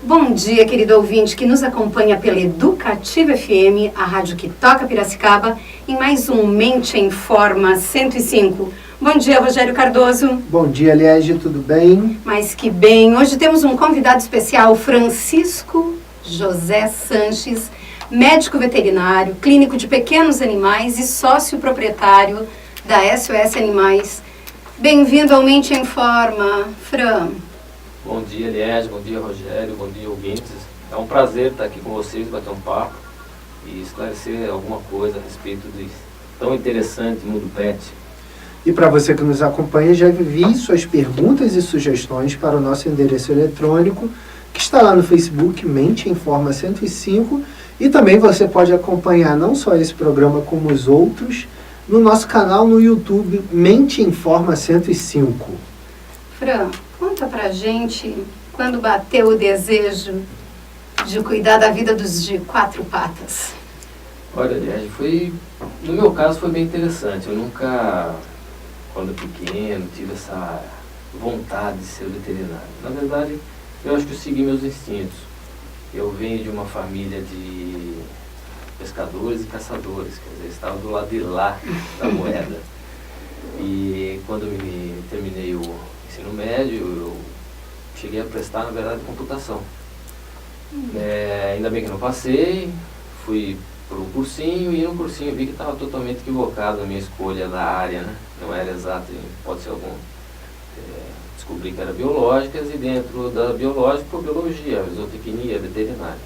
Bom dia, querido ouvinte que nos acompanha pela Educativa FM, a rádio que toca Piracicaba, em mais um Mente em Forma 105. Bom dia, Rogério Cardoso. Bom dia, Liege, tudo bem? Mas que bem. Hoje temos um convidado especial, Francisco José Sanches, médico veterinário, clínico de pequenos animais e sócio proprietário da SOS Animais. Bem-vindo ao Mente em Forma, Fran. Bom dia, Liege, bom dia, Rogério, bom dia, ouvintes. É um prazer estar aqui com vocês, bater um papo e esclarecer alguma coisa a respeito de tão interessante mundo pet. E para você que nos acompanha, já envie suas perguntas e sugestões para o nosso endereço eletrônico, que está lá no Facebook, Mente em Forma 105, e também você pode acompanhar não só esse programa, como os outros, no nosso canal no YouTube, Mente em Forma 105. Fran, conta pra gente quando bateu o desejo de cuidar da vida dos de quatro patas. Olha, Liege, no meu caso foi bem interessante. Eu nunca, quando pequeno, tive essa vontade de ser veterinário. Na verdade, eu acho que eu segui meus instintos. Eu venho de uma família de pescadores e caçadores, quer dizer, estava do lado de lá da moeda. E quando terminei o ensino médio, eu cheguei a prestar, na verdade, computação. Ainda bem que não passei, fui para um cursinho, e no cursinho vi que estava totalmente equivocado na minha escolha da área, né? Não era exato, pode ser algum. Descobri que era biológicas, e dentro da biológica, biologia, zootecnia, veterinária.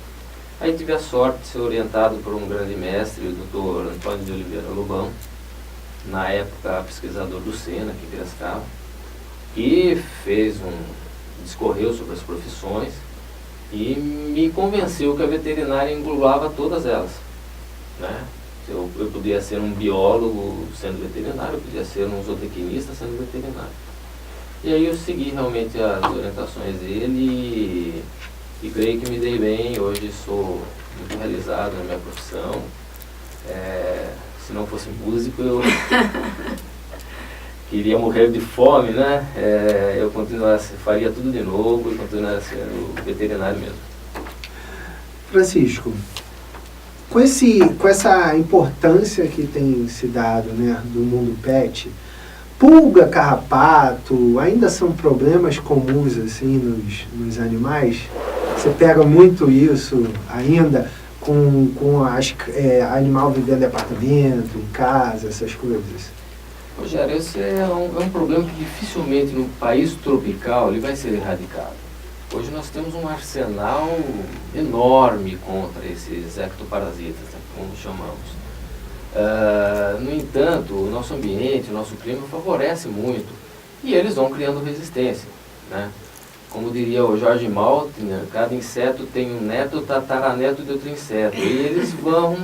Aí tive a sorte de ser orientado por um grande mestre, o Dr. Antônio de Oliveira Lobão, na época pesquisador do Sena, aqui em Piracicaba, que discorreu sobre as profissões e me convenceu que a veterinária englobava todas elas, né? Eu podia ser um biólogo sendo veterinário, eu podia ser um zootecnista sendo veterinário. E aí eu segui realmente as orientações dele e creio que me dei bem. Hoje sou muito realizado na minha profissão. Se não fosse músico, eu queria morrer de fome, né? Eu faria tudo de novo e continuaria sendo veterinário mesmo. Francisco, com essa importância que tem se dado, né, do mundo pet, pulga, carrapato, ainda são problemas comuns assim nos animais? Você pega muito isso ainda com animal vivendo em apartamento, em casa, essas coisas? Rogério, esse é um problema que dificilmente no país tropical ele vai ser erradicado. Hoje nós temos um arsenal enorme contra esses ectoparasitas, né, como chamamos. No entanto, o nosso ambiente, o nosso clima favorece muito e eles vão criando resistência, né? Como diria o Jorge Maltner, né, cada inseto tem um neto, tataraneto de outro inseto. E eles vão,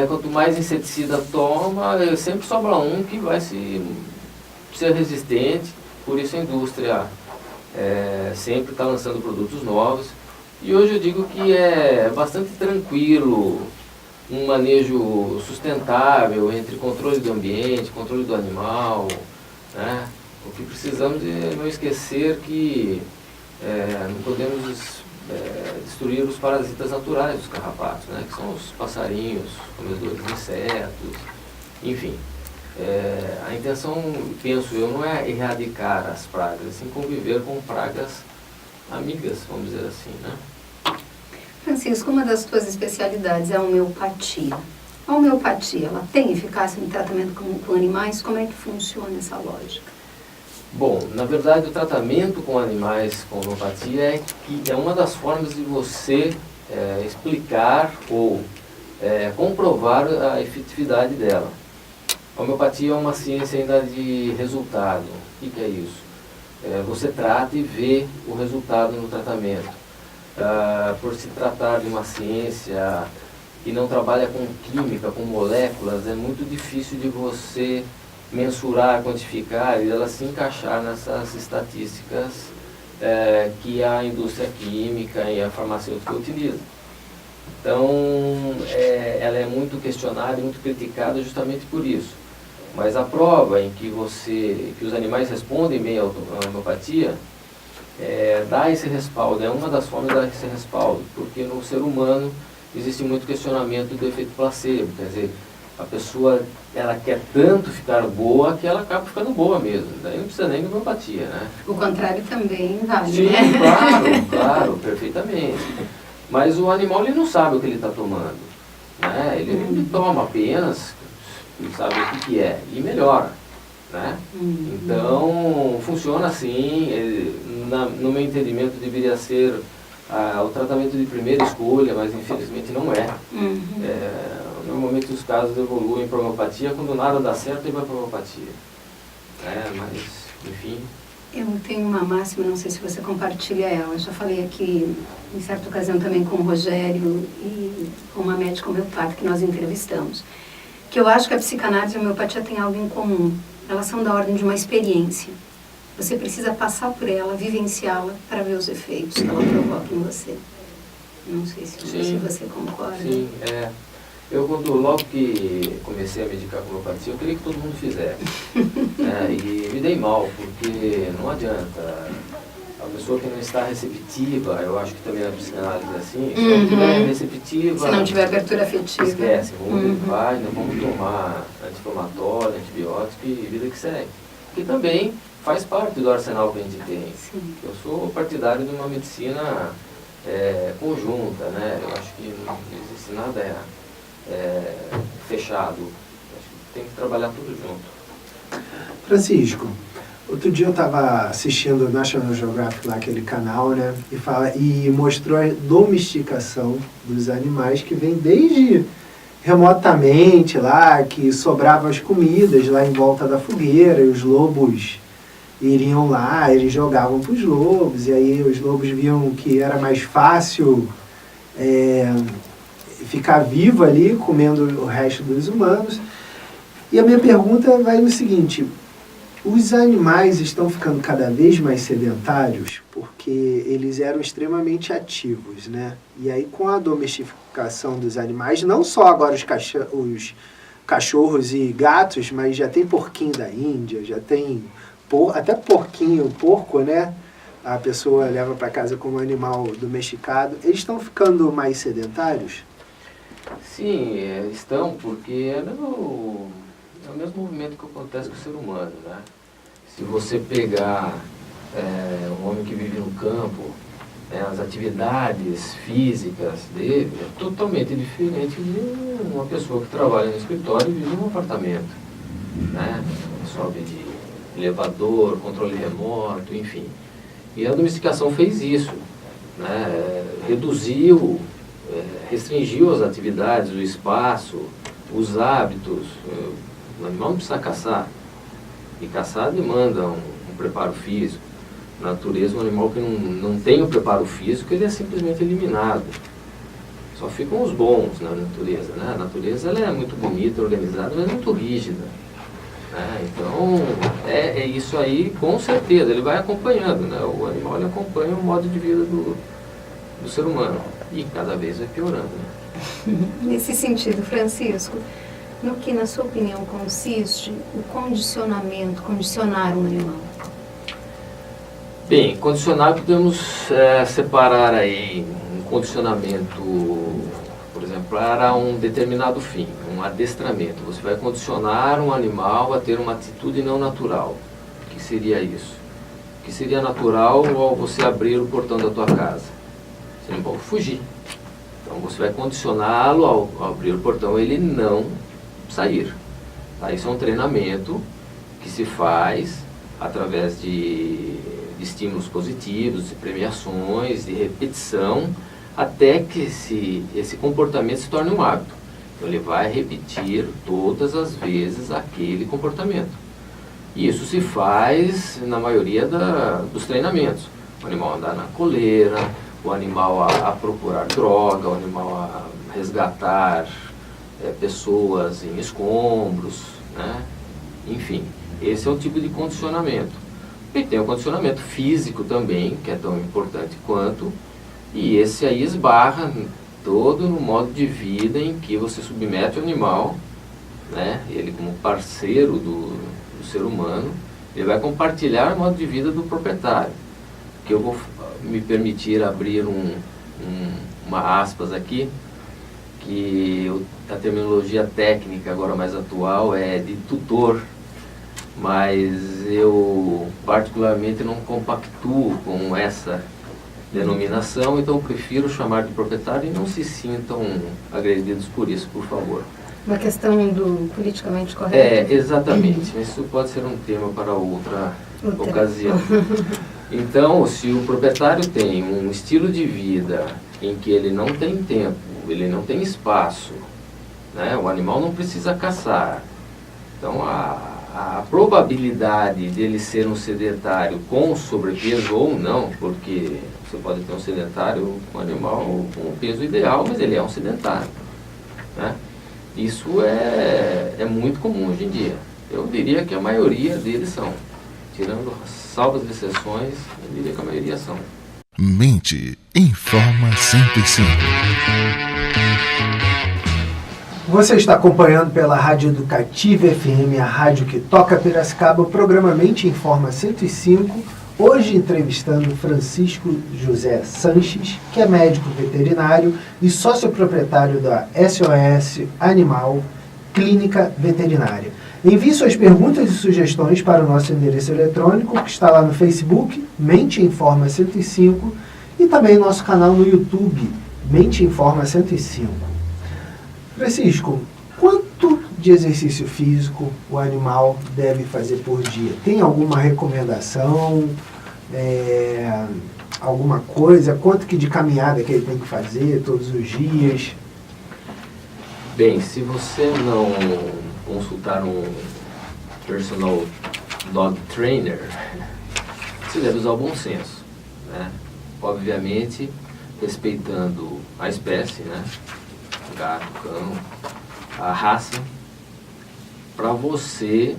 quanto mais inseticida toma, sempre sobra um que vai ser resistente. Por isso a indústria sempre está lançando produtos novos. E hoje eu digo que é bastante tranquilo um manejo sustentável entre controle do ambiente, controle do animal, né? O que precisamos é não esquecer que não podemos destruir os parasitas naturais dos carrapatos, né? Que são os passarinhos, comedores de insetos, enfim. A intenção, penso eu, não é erradicar as pragas, sim conviver com pragas amigas, vamos dizer assim, né? Francisco, uma das tuas especialidades é a homeopatia. A homeopatia, ela tem eficácia no tratamento com animais? Como é que funciona essa lógica? Bom, na verdade o tratamento com animais com homeopatia é uma das formas de você explicar ou comprovar a efetividade dela. A homeopatia é uma ciência ainda de resultado. O que é isso? Você trata e vê o resultado no tratamento. Por se tratar de uma ciência que não trabalha com química, com moléculas, é muito difícil de você mensurar, quantificar e ela se encaixar nessas estatísticas que a indústria química e a farmacêutica utilizam. Então, ela é muito questionada e muito criticada justamente por isso. Mas a prova em que os animais respondem bem à homeopatia dar esse respaldo, é uma das formas de dar esse respaldo, porque no ser humano existe muito questionamento do efeito placebo, quer dizer, a pessoa ela quer tanto ficar boa que ela acaba ficando boa mesmo, daí não precisa nem de homeopatia, né? O contrário também vale, Sim, né? claro, perfeitamente. Mas o animal ele não sabe o que ele está tomando, né? Ele toma apenas, ele sabe o que é e melhora, né? Então funciona assim, no meu entendimento deveria ser o tratamento de primeira escolha, mas infelizmente não é. Normalmente os casos evoluem para homeopatia, quando nada dá certo ele vai para homeopatia. Mas, enfim... Eu tenho uma máxima, não sei se você compartilha ela, já falei aqui em certa ocasião também com o Rogério e com uma médica homeopata que nós entrevistamos, que eu acho que a psicanálise e a homeopatia têm algo em comum, elas são da ordem de uma experiência. Você precisa passar por ela, vivenciá-la para ver os efeitos que ela provoca em você. Não sei se você concorda. Sim, eu logo que comecei a medicar com homeopatia, eu queria que todo mundo fizesse. E me dei mal, porque não adianta. A pessoa que não está receptiva, eu acho que também a psicanálise é assim, se não estiver receptiva... Se não tiver abertura afetiva. Esquece, vamos tomar anti-inflamatório, antibiótico e vida que segue. Que também faz parte do arsenal que a gente tem. Sim. Eu sou partidário de uma medicina conjunta, né? Eu acho que não existe nada fechado. Acho que tem que trabalhar tudo junto. Francisco, outro dia eu estava assistindo o National Geographic, lá, aquele canal, né? E mostrou a domesticação dos animais que vem desde remotamente lá, que sobravam as comidas lá em volta da fogueira, e os lobos iriam lá, eles jogavam para os lobos, e aí os lobos viam que era mais fácil ficar vivo ali, comendo o resto dos humanos. E a minha pergunta vai no seguinte: os animais estão ficando cada vez mais sedentários porque eles eram extremamente ativos, né? E aí, com a domesticação dos animais, não só agora os cachorros e gatos, mas já tem porquinho da Índia, já tem até porco, né? A pessoa leva para casa como animal domesticado. Eles estão ficando mais sedentários? Sim, estão, porque é o mesmo movimento que acontece com o ser humano, né? Se você pegar um homem que vive no campo, as atividades físicas dele é totalmente diferente de uma pessoa que trabalha no escritório e vive num apartamento, né? Sobe de elevador, controle remoto, enfim. E a domesticação fez isso, né? Reduziu, restringiu as atividades, o espaço, os hábitos. O animal não precisa caçar, e caçar demanda um preparo físico. Na natureza, um animal que não tem o preparo físico, ele é simplesmente eliminado. Só ficam os bons na natureza, né? A natureza ela é muito bonita, organizada, mas é muito rígida, né? Então, é isso aí, com certeza, ele vai acompanhando, né? O animal ele acompanha o modo de vida do ser humano, e cada vez vai piorando, né? Nesse sentido, Francisco, no que, na sua opinião, consiste o condicionar um animal? Bem, condicionar podemos separar aí um condicionamento, por exemplo, para um determinado fim, um adestramento. Você vai condicionar um animal a ter uma atitude não natural. O que seria isso? O que seria natural ao você abrir o portão da tua casa? Você não pode fugir. Então você vai condicioná-lo ao abrir o portão, ele não sair. Tá? Isso é um treinamento que se faz através de estímulos positivos, de premiações, de repetição, até que esse comportamento se torne um hábito. Então ele vai repetir todas as vezes aquele comportamento. E isso se faz na maioria dos treinamentos. O animal andar na coleira, o animal a procurar droga, o animal a resgatar pessoas em escombros, né? Enfim, esse é o tipo de condicionamento. E tem o condicionamento físico também, que é tão importante quanto, e esse aí esbarra todo no modo de vida em que você submete o animal, né? Ele como parceiro do ser humano, ele vai compartilhar o modo de vida do proprietário. que eu vou me permitir abrir uma aspas aqui, que a terminologia técnica agora mais atual é de tutor, mas eu particularmente não compactuo com essa denominação, então eu prefiro chamar de proprietário e não se sintam agredidos por isso, por favor. Uma questão do politicamente correto. Exatamente, mas isso pode ser um tema para outra ocasião. Então, se o proprietário tem um estilo de vida em que ele não tem tempo, ele não tem espaço, né? O animal não precisa caçar, então a probabilidade dele ser um sedentário com sobrepeso ou não, porque você pode ter um sedentário, um animal com um peso ideal, mas ele é um sedentário, né? Isso é muito comum hoje em dia. Eu diria que a maioria deles são. Tirando salvas exceções, eu diria que a maioria são. Mente Informa 105. Você está acompanhando pela Rádio Educativa FM, a rádio que toca Piracicaba, o programa Mente Informa 105, hoje entrevistando Francisco José Sanches, que é médico veterinário e sócio-proprietário da SOS Animal Clínica Veterinária. Envie suas perguntas e sugestões para o nosso endereço eletrônico, que está lá no Facebook, Mente Informa 105, e também nosso canal no YouTube, Mente Informa 105. Francisco, quanto de exercício físico o animal deve fazer por dia? Tem alguma recomendação, alguma coisa? Quanto que de caminhada que ele tem que fazer todos os dias? Bem, se você não consultar um personal dog trainer, você deve usar o bom senso, né? Obviamente, respeitando a espécie, né? Gato, cão, a raça, para você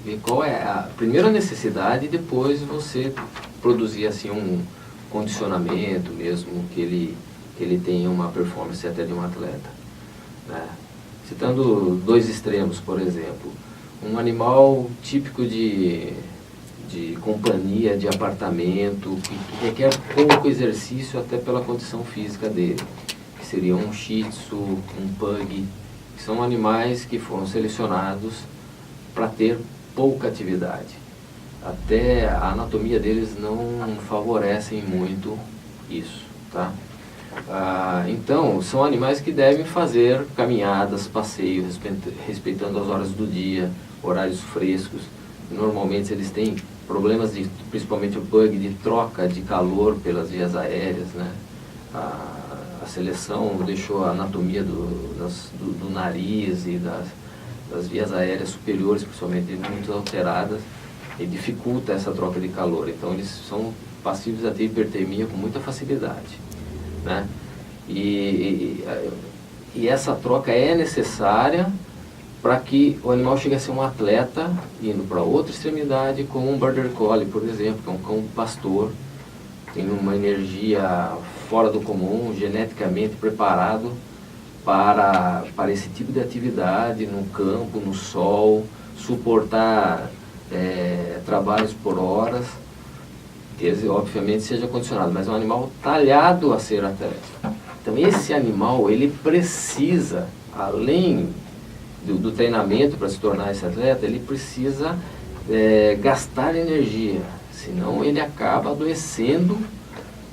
ver qual é a primeira necessidade e depois você produzir assim um condicionamento mesmo, que ele tenha uma performance até de um atleta, né? Citando dois extremos, por exemplo, um animal típico de companhia, de apartamento, que requer pouco exercício até pela condição física dele, que seria um shih tzu, um pug, que são animais que foram selecionados para ter pouca atividade. Até a anatomia deles não favorecem muito isso, tá? Então, são animais que devem fazer caminhadas, passeios, respeitando as horas do dia, horários frescos. Normalmente eles têm problemas, principalmente o pug, de troca de calor pelas vias aéreas, né? A seleção deixou a anatomia do nariz e das vias aéreas superiores, principalmente, muito alteradas, e dificulta essa troca de calor. Então eles são passíveis a ter hipertermia com muita facilidade, né? E essa troca é necessária para que o animal chegue a ser um atleta, indo para outra extremidade, como um Border Collie, por exemplo, que é um cão pastor, tem uma energia fora do comum, geneticamente preparado para esse tipo de atividade no campo, no sol, suportar trabalhos por horas, que obviamente seja condicionado, mas é um animal talhado a ser atleta. Então esse animal, ele precisa, além do treinamento para se tornar esse atleta, ele precisa gastar energia, senão ele acaba adoecendo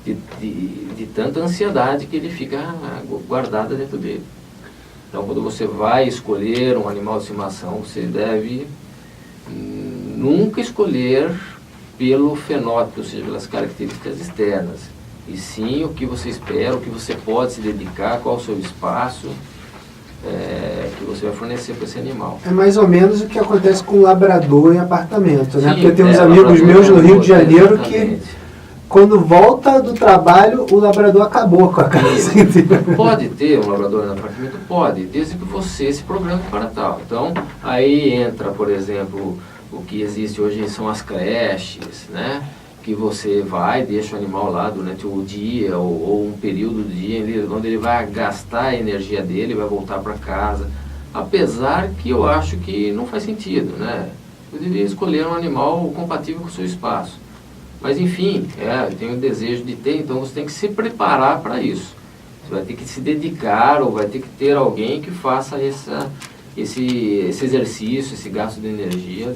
de tanta ansiedade que ele fica guardada dentro dele. Então quando você vai escolher um animal de estimação, você deve nunca escolher pelo fenótipo, ou seja, pelas características externas, e sim o que você espera, o que você pode se dedicar, qual o seu espaço que você vai fornecer para esse animal. É mais ou menos o que acontece com o labrador em apartamento, né? Sim, porque tem uns amigos meus no Rio de Janeiro que, quando volta do trabalho, o labrador acabou com a casa. Pode ter um labrador no apartamento? Pode, desde que você se programe para tal. Então, aí entra, por exemplo, o que existe hoje são as creches, né? Que você vai, deixa o animal lá durante o dia ou um período do dia onde ele vai gastar a energia dele, vai voltar para casa. Apesar que eu acho que não faz sentido, né? Eu deveria escolher um animal compatível com o seu espaço. Mas enfim, tem o desejo de ter, então você tem que se preparar para isso. Você vai ter que se dedicar ou vai ter que ter alguém que faça esse exercício, esse gasto de energia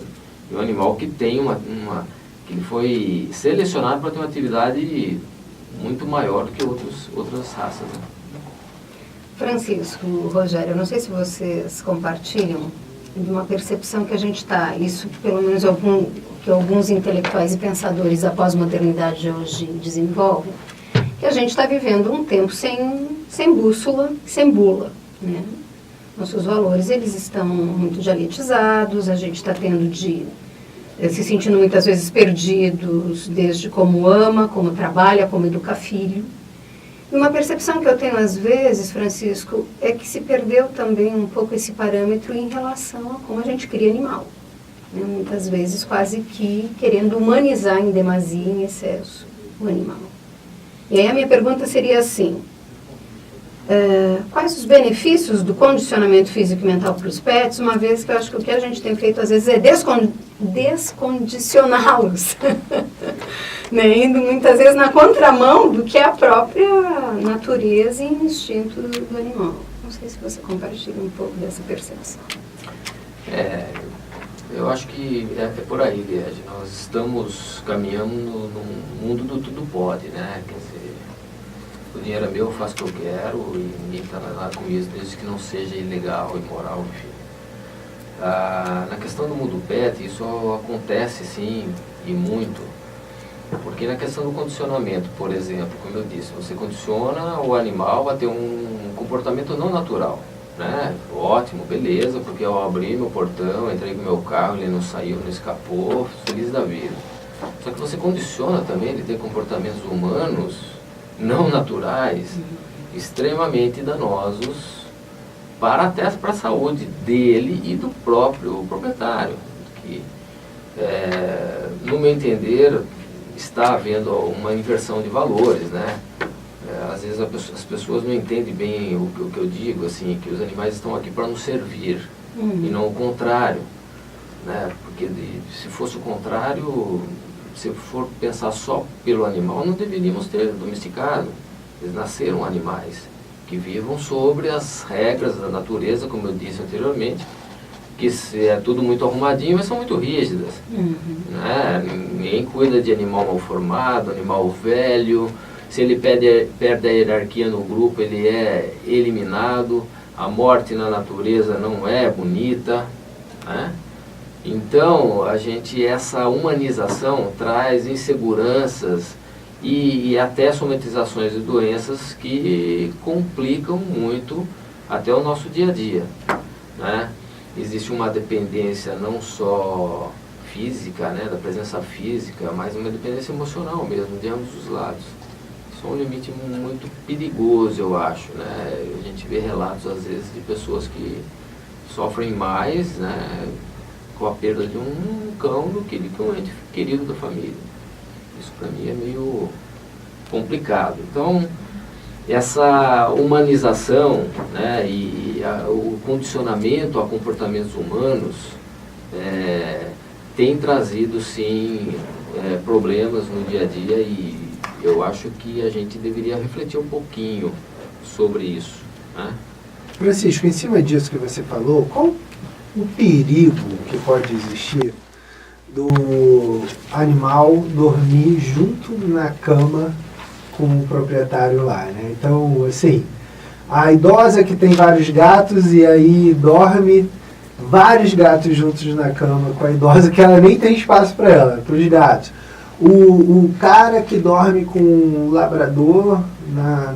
de um animal que tem que foi selecionado para ter uma atividade muito maior do que outras raças. Né? Francisco, Rogério, eu não sei se vocês compartilham de uma percepção que a gente está, isso pelo menos que alguns intelectuais e pensadores da pós-modernidade de hoje desenvolvem, que a gente está vivendo um tempo sem bússola, sem bula, né? Nossos valores, eles estão muito dialetizados, a gente está se sentindo muitas vezes perdidos, desde como ama, como trabalha, como educa filho. E uma percepção que eu tenho às vezes, Francisco, é que se perdeu também um pouco esse parâmetro em relação a como a gente cria animal. Né? Muitas vezes quase que querendo humanizar em demasia, em excesso, o animal. E aí a minha pergunta seria assim, quais os benefícios do condicionamento físico e mental para os pets, uma vez que eu acho que o que a gente tem feito às vezes é descondicioná-los, né? Indo muitas vezes na contramão do que é a própria natureza e instinto do animal. Não sei se você compartilha um pouco dessa percepção. Eu acho que é por aí, Liege. Nós estamos caminhando num mundo do tudo pode, né? Quer dizer, o dinheiro é meu, eu faço o que eu quero e ninguém está lá com isso, desde que não seja ilegal, imoral, enfim. Na questão do mundo pet, isso acontece sim, e muito, porque na questão do condicionamento, por exemplo, como eu disse, você condiciona o animal a ter um comportamento não natural, né? Ótimo, beleza, porque eu abri meu portão, entrei com meu carro, ele não saiu, não escapou, feliz da vida. Só que você condiciona também ele ter comportamentos humanos não naturais, extremamente danosos até para a saúde dele e do próprio proprietário, que, no meu entender, está havendo uma inversão de valores, né? Às vezes as pessoas não entendem bem o que eu digo, assim, que os animais estão aqui para nos servir, e não o contrário, né? Porque se fosse o contrário, se for pensar só pelo animal, não deveríamos ter domesticado. Eles nasceram animais que vivam sobre as regras da natureza, como eu disse anteriormente, que é tudo muito arrumadinho, mas são muito rígidas. Né? Ninguém cuida de animal mal formado, animal velho. Se ele perde a hierarquia no grupo, ele é eliminado. A morte na natureza não é bonita, né? Então, essa humanização traz inseguranças e até somatizações de doenças que complicam muito até o nosso dia a dia, né? Existe uma dependência não só física, né, da presença física, mas uma dependência emocional mesmo, de ambos os lados. Isso é um limite muito perigoso, eu acho, né? A gente vê relatos, às vezes, de pessoas que sofrem mais, né, com a perda de um cão do que um ente querido da família. Isso para mim é meio complicado. Então, essa humanização, né, e o condicionamento a comportamentos humanos tem trazido, sim, problemas no dia a dia, e eu acho que a gente deveria refletir um pouquinho sobre isso, né? Francisco, em cima disso que você falou, qual o perigo que pode existir do animal dormir junto na cama com o proprietário lá, né? Então, assim, a idosa que tem vários gatos e aí dorme vários gatos juntos na cama com a idosa, que ela nem tem espaço para ela, para os gatos. O cara que dorme com um labrador na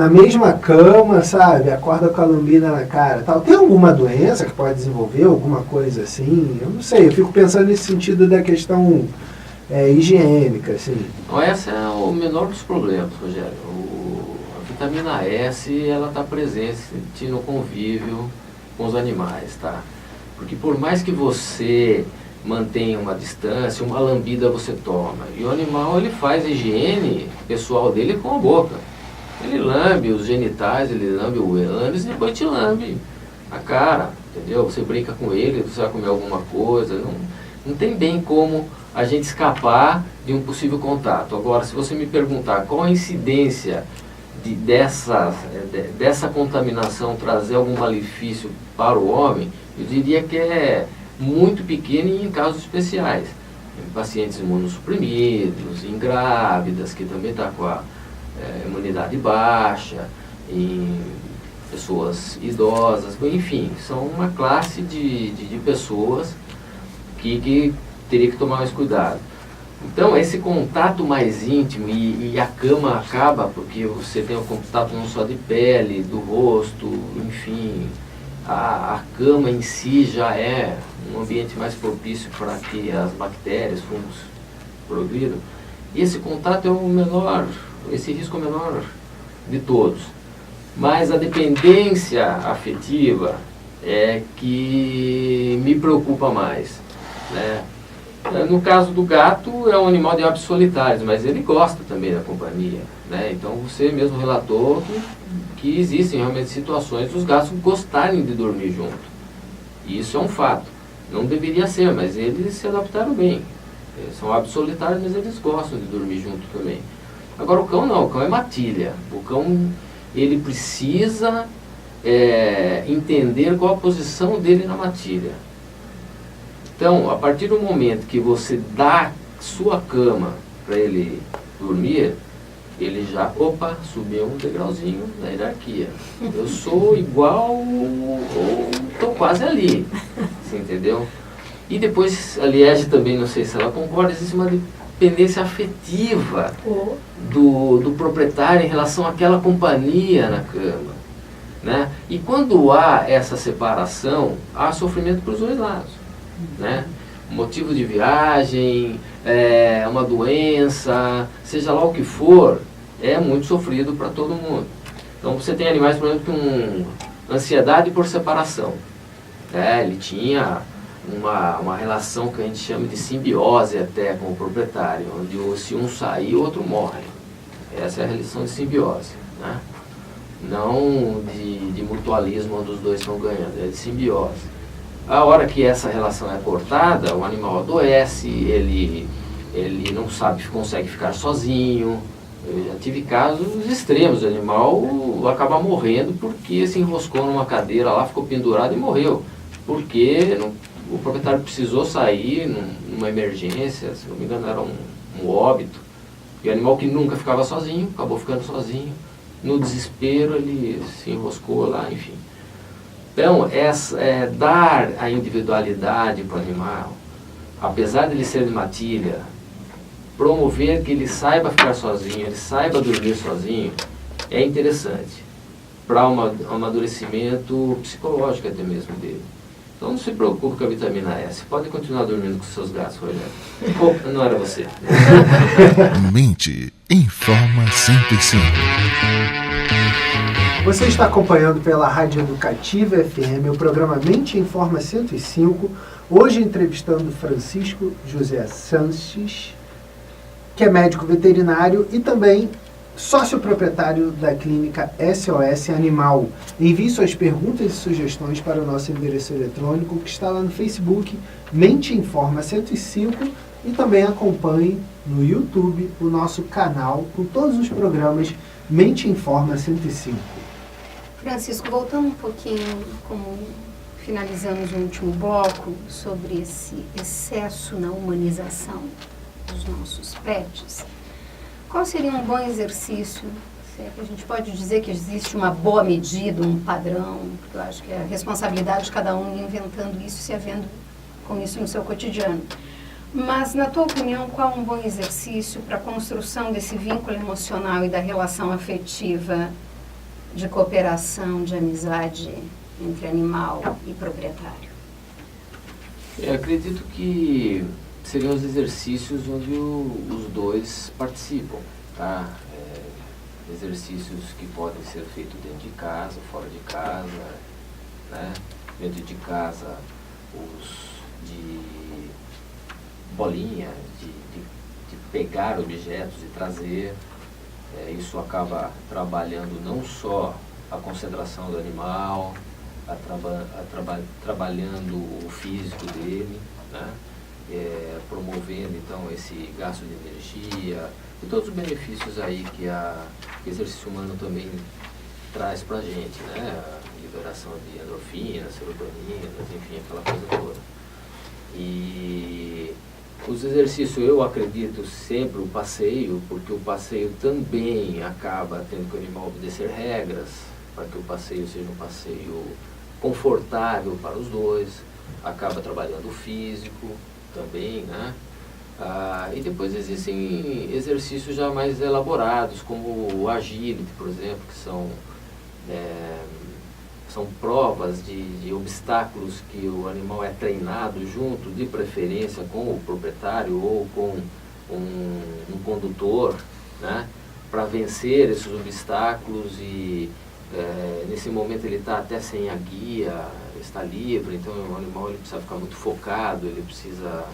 mesma cama, sabe? Acorda com a lambida na cara, tal. Tem alguma doença que pode desenvolver, alguma coisa assim? Eu não sei, eu fico pensando nesse sentido da questão higiênica, assim. Então, esse é o menor dos problemas, Rogério. A vitamina S, ela está presente no convívio com os animais, tá? Porque por mais que você mantenha uma distância, uma lambida você toma, e o animal, ele faz a higiene pessoal dele com a boca. Ele lambe os genitais, ele lambe o ânus e depois te lambe a cara, entendeu? Você brinca com ele, você vai comer alguma coisa, não tem bem como a gente escapar de um possível contato. Agora, se você me perguntar qual a incidência dessa contaminação trazer algum malefício para o homem, eu diria que é muito pequeno e em casos especiais. Em pacientes imunossuprimidos, em grávidas, que também está com a imunidade baixa, em pessoas idosas, enfim, são uma classe de pessoas que teria que tomar mais cuidado. Então, esse contato mais íntimo, e a cama acaba porque você tem o contato não só de pele, do rosto, enfim, a cama em si já é um ambiente mais propício para que as bactérias, fungos progridam. E esse contato é o menor, esse risco é o menor de todos. Mas a dependência afetiva é que me preocupa mais, né? No caso do gato, é um animal de hábitos solitários, mas ele gosta também da companhia, né? Então você mesmo relatou que existem realmente situações dos gatos gostarem de dormir junto. E isso é um fato. Não deveria ser, mas eles se adaptaram bem. São hábitos solitários, mas eles gostam de dormir junto também. Agora o cão não, o cão é matilha. O cão, ele precisa entender qual a posição dele na matilha. Então, a partir do momento que você dá sua cama para ele dormir, ele já, subiu um degrauzinho na hierarquia. Eu sou igual ou estou quase ali, você entendeu? E depois, a Liege também, não sei se ela concorda, existe uma dependência afetiva do proprietário em relação àquela companhia na cama, né? E quando há essa separação, há sofrimento para os dois lados, né? Motivo de viagem, uma doença, seja lá o que for, é muito sofrido para todo mundo. Então você tem animais, por exemplo, com ansiedade por separação. Ele tinha uma relação que a gente chama de simbiose até com o proprietário, onde se um sair, o outro morre. Essa é a relação de simbiose, né? Não de mutualismo onde os dois estão ganhando, é de simbiose. A hora que essa relação é cortada, o animal adoece, ele não consegue ficar sozinho. Eu já tive casos extremos, o animal acaba morrendo porque se enroscou numa cadeira lá, ficou pendurado e morreu. Porque o proprietário precisou sair numa emergência, se não me engano era um óbito. E o animal que nunca ficava sozinho, acabou ficando sozinho. No desespero ele se enroscou lá, enfim. Então, dar a individualidade para o animal, apesar de ele ser de matilha, promover que ele saiba ficar sozinho, ele saiba dormir sozinho, é interessante para um amadurecimento psicológico até mesmo dele. Então não se preocupe com a vitamina S, pode continuar dormindo com seus gatos, Rogério. Não era você. Mente Informa 105. Você está acompanhando pela Rádio Educativa FM o programa Mente Informa 105, hoje entrevistando Francisco José Sanches, que é médico veterinário e também sócio proprietário da clínica SOS Animal. Envie suas perguntas e sugestões para o nosso endereço eletrônico que está lá no Facebook, Mente Informa 105, e também acompanhe no YouTube o nosso canal com todos os programas Mente Informa 105. Francisco, voltando um pouquinho, como finalizamos o último bloco, sobre esse excesso na humanização dos nossos pets, qual seria um bom exercício? Se é que a gente pode dizer que existe uma boa medida, um padrão, porque eu acho que é a responsabilidade de cada um inventando isso, se havendo com isso no seu cotidiano. Mas, na tua opinião, qual um bom exercício para a construção desse vínculo emocional e da relação afetiva de cooperação, de amizade entre animal e proprietário? Eu acredito que seriam os exercícios onde os dois participam, tá? Exercícios que podem ser feitos dentro de casa, fora de casa, né? Dentro de casa, os de bolinha, de pegar objetos e trazer. Isso acaba trabalhando não só a concentração do animal, trabalhando o físico dele, né? promovendo então esse gasto de energia e todos os benefícios aí que o exercício humano também traz para a gente, né? A liberação de endorfinas, serotoninas, enfim, aquela coisa toda. E os exercícios, eu acredito sempre o passeio, porque o passeio também acaba tendo que o animal obedecer regras, para que o passeio seja um passeio confortável para os dois, acaba trabalhando o físico também, né? E depois existem exercícios já mais elaborados, como o agility, por exemplo, que são provas de obstáculos que o animal é treinado junto, de preferência com o proprietário ou com um condutor, né, para vencer esses obstáculos e nesse momento ele está até sem a guia, está livre, então o animal ele precisa ficar muito focado, ele precisa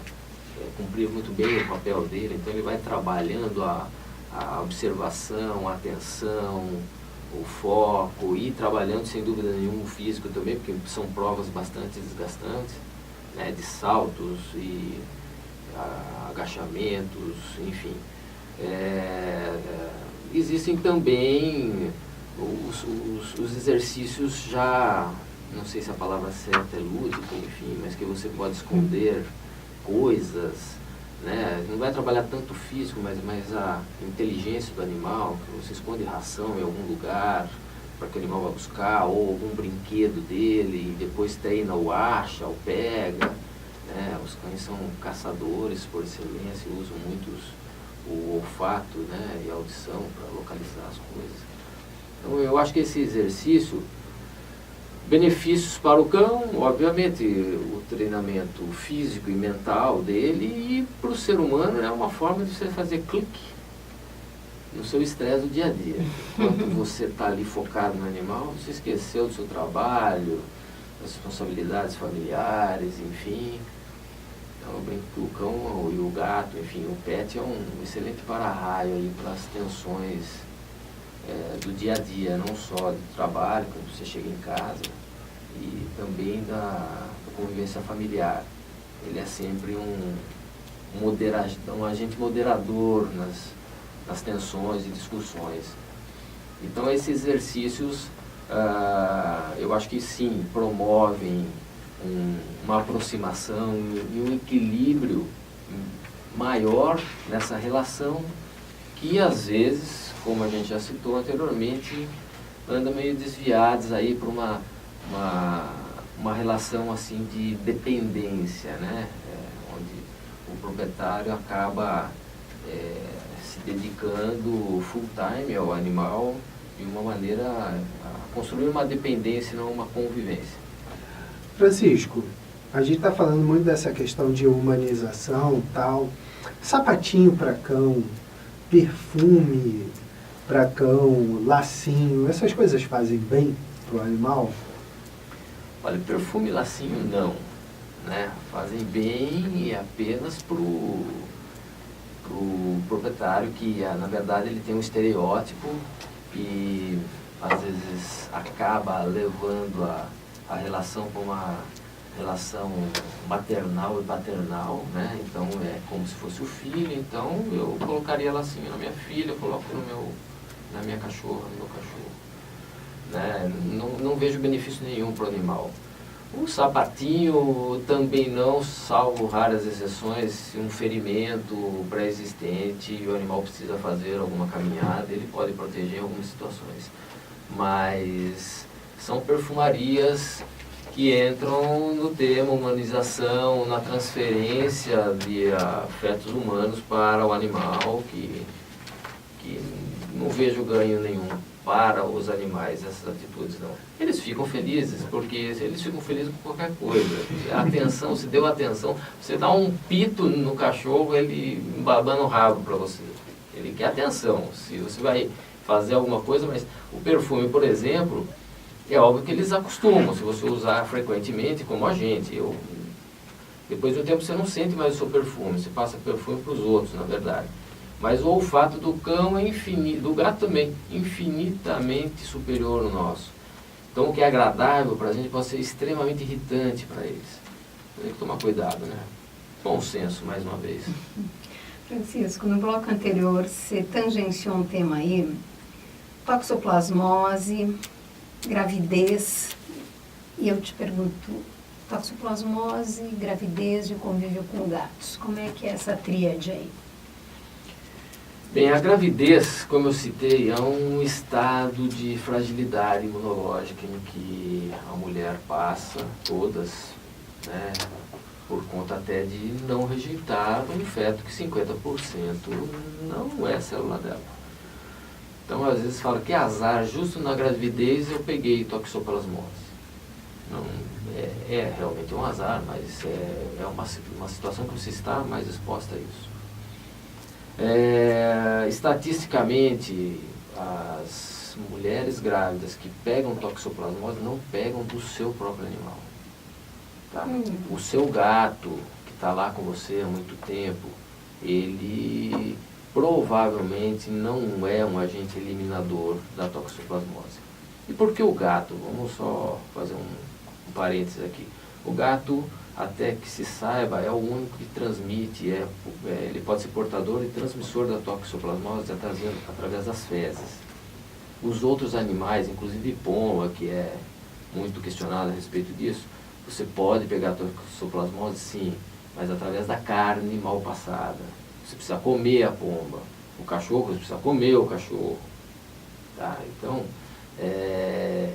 cumprir muito bem o papel dele, então ele vai trabalhando a observação, a atenção, o foco e trabalhando sem dúvida nenhuma o físico também, porque são provas bastante desgastantes, né, de saltos e agachamentos, enfim. Existem também os exercícios já, não sei se a palavra certa é lúdica, enfim, mas que você pode esconder coisas, né? Não vai trabalhar tanto o físico, mas a inteligência do animal, que você esconde ração em algum lugar para que o animal vá buscar, ou algum brinquedo dele, e depois treina o acha, o pega, né? Os cães são caçadores por excelência, usam muito o olfato, né, e a audição para localizar as coisas. Então eu acho que esse exercício, benefícios para o cão, obviamente, o treinamento físico e mental dele, e para o ser humano é uma forma de você fazer clique no seu estresse do dia a dia. Enquanto você está ali focado no animal, você esqueceu do seu trabalho, das responsabilidades familiares, enfim. Então eu brinco que o cão e o gato, enfim, o pet é um excelente para-raio aí para as tensões do dia a dia, não só do trabalho, quando você chega em casa, e também da convivência familiar. Ele é sempre um agente moderador nas tensões e discussões. Então esses exercícios, eu acho que sim, promovem uma aproximação e um equilíbrio maior nessa relação que às vezes, como a gente já citou anteriormente, anda meio desviados aí para uma relação assim de dependência, né? Onde o proprietário acaba se dedicando full time ao animal de uma maneira a construir uma dependência, não uma convivência. Francisco, a gente está falando muito dessa questão de humanização, tal, sapatinho para cão, perfume para cão, lacinho, essas coisas fazem bem para o animal? Olha, perfume e lacinho não, né? Fazem bem apenas para o proprietário que, na verdade, ele tem um estereótipo e às vezes acaba levando a relação para uma relação maternal e paternal, né? Então é como se fosse o filho, então eu colocaria lacinho na minha filha, eu coloco na minha cachorra, no meu cachorro, né? Não vejo benefício nenhum para o animal. O sapatinho também não, salvo raras exceções, se um ferimento pré-existente e o animal precisa fazer alguma caminhada, ele pode proteger em algumas situações. Mas são perfumarias que entram no termo humanização, na transferência de afetos humanos para o animal, que não vejo ganho nenhum para os animais, essas atitudes não. Eles ficam felizes, porque eles ficam felizes com qualquer coisa. Atenção, se deu atenção, você dá um pito no cachorro, ele babando o rabo para você. Ele quer atenção, se você vai fazer alguma coisa, mas o perfume, por exemplo, é óbvio que eles acostumam, se você usar frequentemente, como a gente. Depois de um tempo você não sente mais o seu perfume, você passa perfume para os outros, na verdade. Mas o olfato do cão é infinito, do gato também, infinitamente superior ao nosso. Então o que é agradável para a gente pode ser extremamente irritante para eles. Tem que tomar cuidado, né? bom senso, mais uma vez. Francisco, no bloco anterior você tangenciou um tema aí, toxoplasmose, gravidez, e eu te pergunto, toxoplasmose, gravidez e o convívio com gatos, como é que é essa tríade aí? Bem, a gravidez, como eu citei, é um estado de fragilidade imunológica em que a mulher passa, todas, né, por conta até de não rejeitar um feto que 50% não é célula dela. Então, às vezes fala que azar, justo na gravidez eu peguei toxoplasmose. Não, é realmente um azar, mas é uma situação que você está mais exposta a isso. Estatisticamente, as mulheres grávidas que pegam toxoplasmose não pegam do seu próprio animal. Tá? O seu gato, que está lá com você há muito tempo, ele provavelmente não é um agente eliminador da toxoplasmose. E por que o gato? Vamos só fazer um parênteses aqui. O gato, até que se saiba, é o único que transmite, ele pode ser portador e transmissor da toxoplasmose através das fezes. Os outros animais, inclusive pomba, que é muito questionado a respeito disso, você pode pegar a toxoplasmose, sim, mas através da carne mal passada. Você precisa comer a pomba. O cachorro, você precisa comer o cachorro. Tá? Então,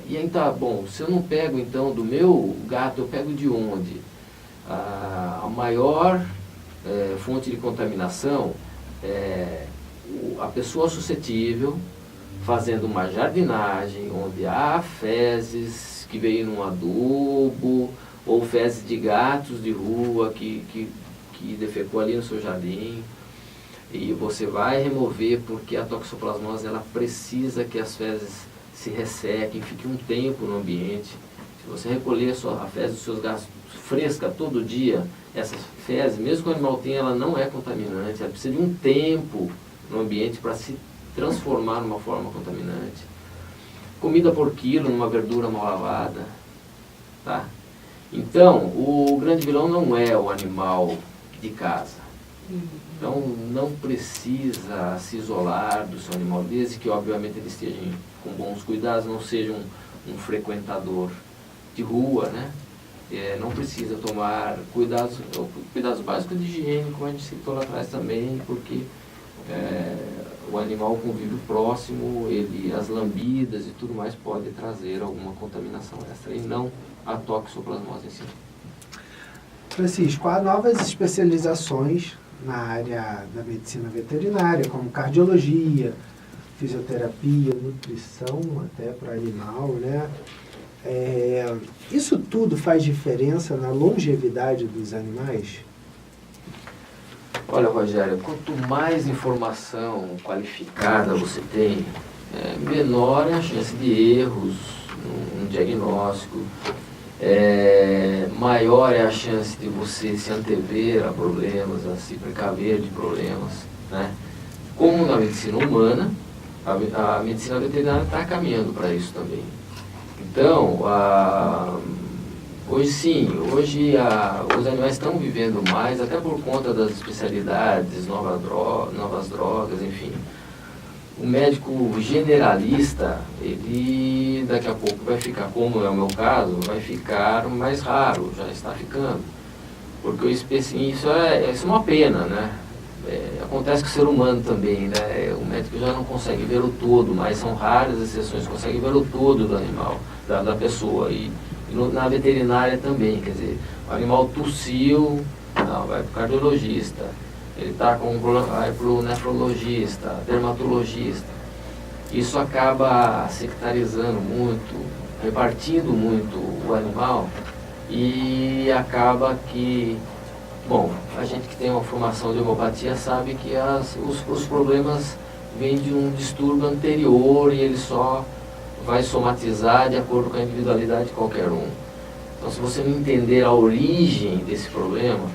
e aí tá, bom, se eu não pego então do meu gato, eu pego de onde? A maior fonte de contaminação é a pessoa suscetível fazendo uma jardinagem onde há fezes que veio num adubo ou fezes de gatos de rua que defecou ali no seu jardim, e você vai remover porque a toxoplasmose ela precisa que as fezes se ressequem, fiquem um tempo no ambiente. Se você recolher a fezes dos seus gatos fresca todo dia, essas fezes, mesmo que o animal tenha, ela não é contaminante, ela precisa de um tempo no ambiente para se transformar numa forma contaminante. Comida por quilo numa verdura mal lavada, tá? Então, o grande vilão não é o animal de casa. Então, não precisa se isolar do seu animal, desde que, obviamente, ele esteja com bons cuidados, não seja um frequentador de rua, né? Não precisa tomar cuidados básicos de higiene, como a gente citou lá atrás também, porque o animal convívio próximo, as lambidas e tudo mais pode trazer alguma contaminação extra, e não a toxoplasmose em si. Francisco, há novas especializações na área da medicina veterinária, como cardiologia, fisioterapia, nutrição, até para animal, né? Isso tudo faz diferença na longevidade dos animais? Olha, Rogério, quanto mais informação qualificada você tem, menor é a chance de erros no diagnóstico, maior é a chance de você se antever a problemas, a se precaver de problemas, né? Como na medicina humana, a medicina veterinária está caminhando para isso também. Então, hoje sim, os animais estão vivendo mais, até por conta das especialidades, novas drogas, enfim. O médico generalista, ele daqui a pouco vai ficar, como é o meu caso, vai ficar mais raro, já está ficando. Porque isso é uma pena, né? Acontece com o ser humano também, né? O médico já não consegue ver o todo, mas são raras exceções, consegue ver o todo do animal, da pessoa. E na veterinária também, quer dizer, o animal tossiu, não, vai para o cardiologista. Ele está com um problema, vai para o nefrologista, dermatologista. Isso acaba sectarizando muito, repartindo muito o animal, e acaba que, bom, a gente que tem uma formação de homeopatia sabe que os problemas vêm de um distúrbio anterior e ele só vai somatizar de acordo com a individualidade de qualquer um. Então, se você não entender a origem desse problema,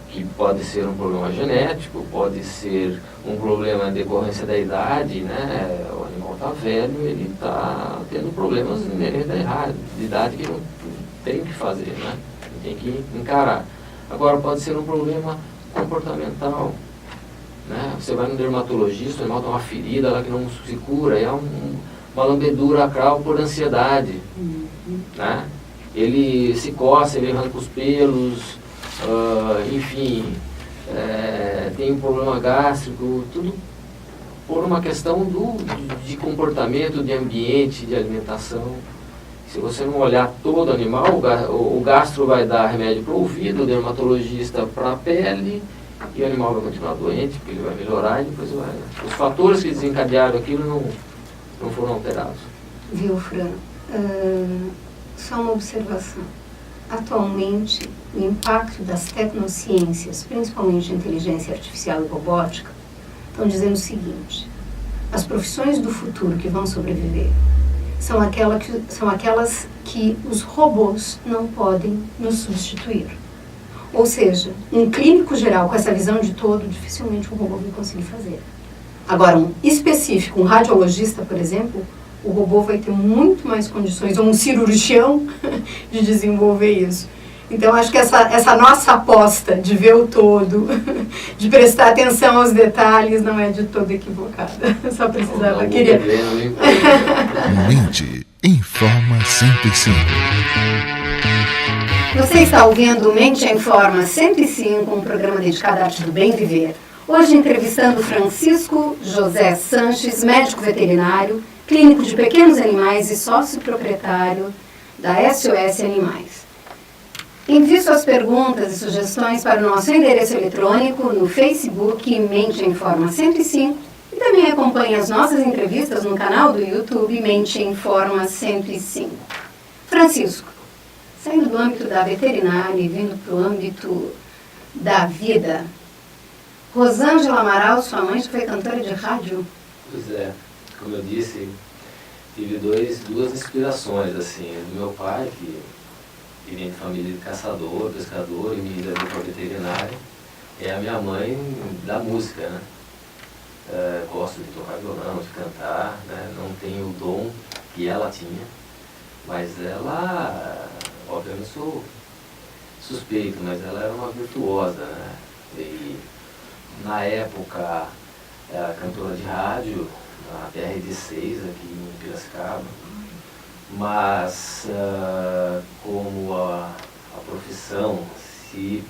que pode ser um problema genético, pode ser um problema em decorrência da idade, né? O animal está velho, ele está tendo problemas inerentes da idade que não tem o que fazer, né? Tem que encarar. Agora, pode ser um problema comportamental. Né? Você vai no dermatologista, o animal tem uma ferida lá que não se cura, é uma lambedura acral por ansiedade. Né? Ele se coça, ele arranca os pelos, enfim, tem um problema gástrico, tudo por uma questão de comportamento, de ambiente, de alimentação. Se você não olhar todo animal, o gastro vai dar remédio para o ouvido, o dermatologista para a pele, e o animal vai continuar doente, porque ele vai melhorar e depois vai... Os fatores que desencadearam aquilo não foram alterados. Viu, Fran? Só uma observação. Atualmente, o impacto das tecnociências, principalmente inteligência artificial e robótica, estão dizendo o seguinte: as profissões do futuro que vão sobreviver são aquelas que os robôs não podem nos substituir. Ou seja, um clínico geral com essa visão de todo, dificilmente um robô vai conseguir fazer. Agora, um específico, um radiologista, por exemplo, o robô vai ter muito mais condições, ou um cirurgião, de desenvolver isso. Então, acho que essa nossa aposta de ver o todo, de prestar atenção aos detalhes, não é de todo equivocada. Só precisava, queria... Mente Informa 105. Você está ouvindo Mente Informa 105, um programa dedicado à arte do bem viver. Hoje entrevistando Francisco José Sanches, médico veterinário, clínico de pequenos animais e sócio proprietário da SOS Animais. Envie suas perguntas e sugestões para o nosso endereço eletrônico no Facebook Mente Informa 105 e também acompanhe as nossas entrevistas no canal do YouTube Mente Informa 105. Francisco, saindo do âmbito da veterinária e vindo para o âmbito da vida, Rosângela Amaral, sua mãe, foi cantora de rádio? Pois é, como eu disse, tive duas inspirações, assim, do meu pai, que vem de família de caçador, pescador, e me levou para a veterinária, e a minha mãe da música, né? Gosto de tocar violão, de cantar, né? Não tenho o dom que ela tinha, mas ela, obviamente sou suspeito, mas ela era uma virtuosa, né? E na época era cantora de rádio, na TRD6 aqui em Piracicaba, mas como a profissão, se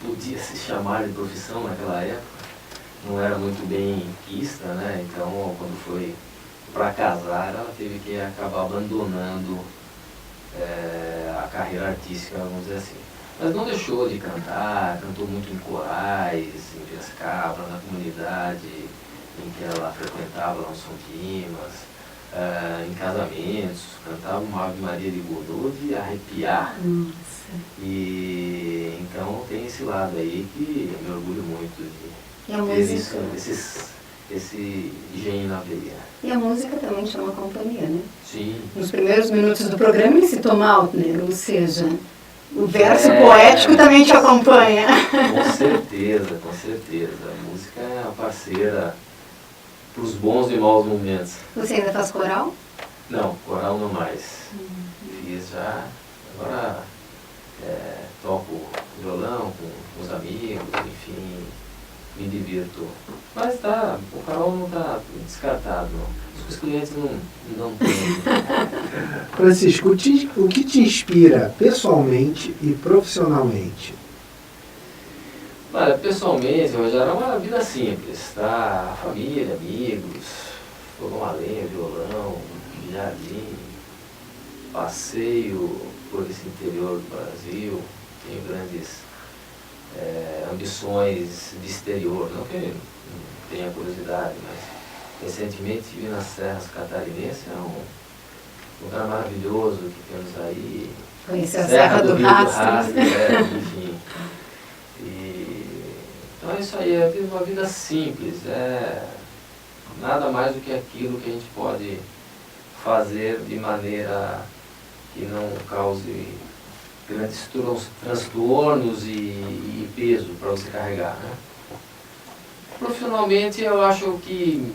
podia se chamar de profissão naquela época, não era muito bem quista, né? Então quando foi para casar, ela teve que acabar abandonando a carreira artística, vamos dizer assim. Mas não deixou de cantar, cantou muito em corais, em Piracicaba, na comunidade em que ela frequentava, lá no São Dimas, em casamentos, cantava uma Ave Maria de Godot de arrepiar. Nossa. E então tem esse lado aí que eu me orgulho muito de E a ter música? esse engenho na veia. E a música também chama companhia, né? Sim. Nos primeiros minutos do programa ele citou Maltner, ou seja, o verso poético também te acompanha. Com certeza, com certeza. A música é a parceira para os bons e maus momentos. Você ainda faz coral? Não, coral não mais. Fiz já, agora toco violão com os amigos, enfim, me divirto. Mas tá, o coral não está descartado, não. Os clientes não têm. Francisco, o que te inspira pessoalmente e profissionalmente? Olha, pessoalmente, Rogério, é uma vida simples, tá? Família, amigos, fogão a lenha, violão, jardim, passeio por esse interior do Brasil, tenho grandes ambições de exterior, não que eu não tenha curiosidade, mas recentemente estive nas Serras Catarinenses, é um lugar maravilhoso que temos aí. Conheci a Serra do Rastro. Enfim. Então é isso aí, é uma vida simples, nada mais do que aquilo que a gente pode fazer de maneira que não cause grandes transtornos e peso para você carregar, né? Profissionalmente eu acho que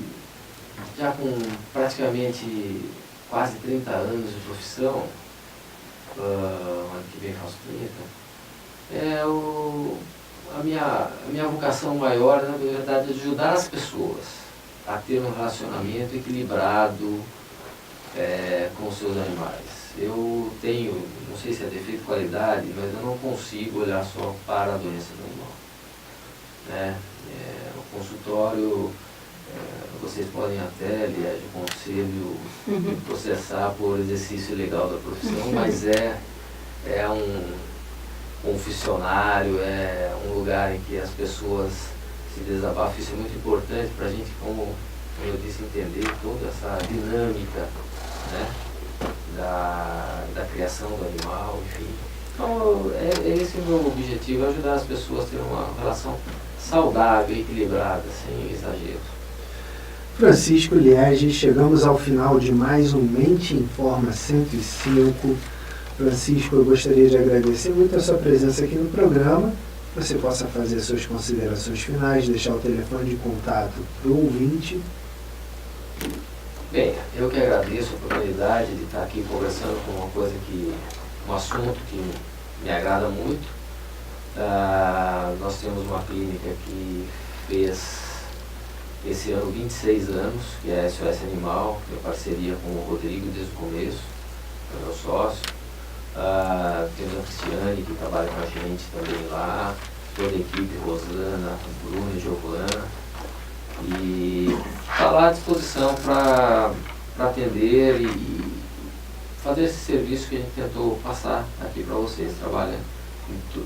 já com praticamente quase 30 anos de profissão, ano que vem faço 30, A minha vocação maior, na verdade, é de ajudar as pessoas a ter um relacionamento equilibrado com os seus animais. Eu tenho, não sei se é defeito de qualidade, mas eu não consigo olhar só para a doença do animal. O consultório, vocês podem até, aliás, o conselho me processar por exercício ilegal da profissão, mas é um confessionário, é um lugar em que as pessoas se desabafam. Isso é muito importante para a gente, como eu disse, entender toda essa dinâmica, né, da criação do animal, enfim. Então, esse é o meu objetivo, é ajudar as pessoas a ter uma relação saudável, equilibrada, sem exagero. Francisco Liege, chegamos ao final de mais um Mente em Forma 105. Francisco, eu gostaria de agradecer muito a sua presença aqui no programa. Você possa fazer suas considerações finais, deixar o telefone de contato para o ouvinte. Bem, eu que agradeço a oportunidade de estar aqui conversando com um assunto que me agrada muito. Nós temos uma clínica que fez esse ano 26 anos, que é a SOS Animal, minha parceria com o Rodrigo desde o começo, é meu sócio. Temos a Cristiane, que trabalha com a gente também lá, toda a equipe, Rosana, Bruno e Giovana, e está lá à disposição para atender e fazer esse serviço que a gente tentou passar aqui para vocês.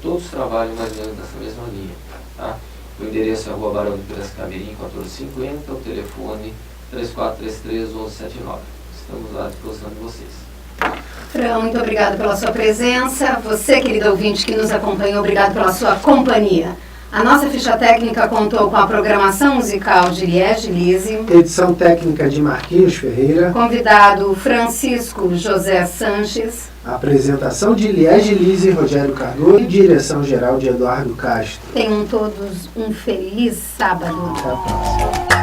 Todos trabalham mais ou menos nessa mesma linha, tá? O endereço é Rua Barão de Piracicamirim, 1450, o telefone 3433-1179. Estamos lá à disposição de vocês. Fran, muito obrigado pela sua presença. Você, querido ouvinte que nos acompanhou, obrigado pela sua companhia. A nossa ficha técnica contou com a programação musical de Liege Lise. Edição técnica de Marquinhos Ferreira. Convidado Francisco José Sanches. Apresentação de Liege Lise e Rogério Cardoso. E direção geral de Eduardo Castro. Tenham todos um feliz sábado. Até a próxima.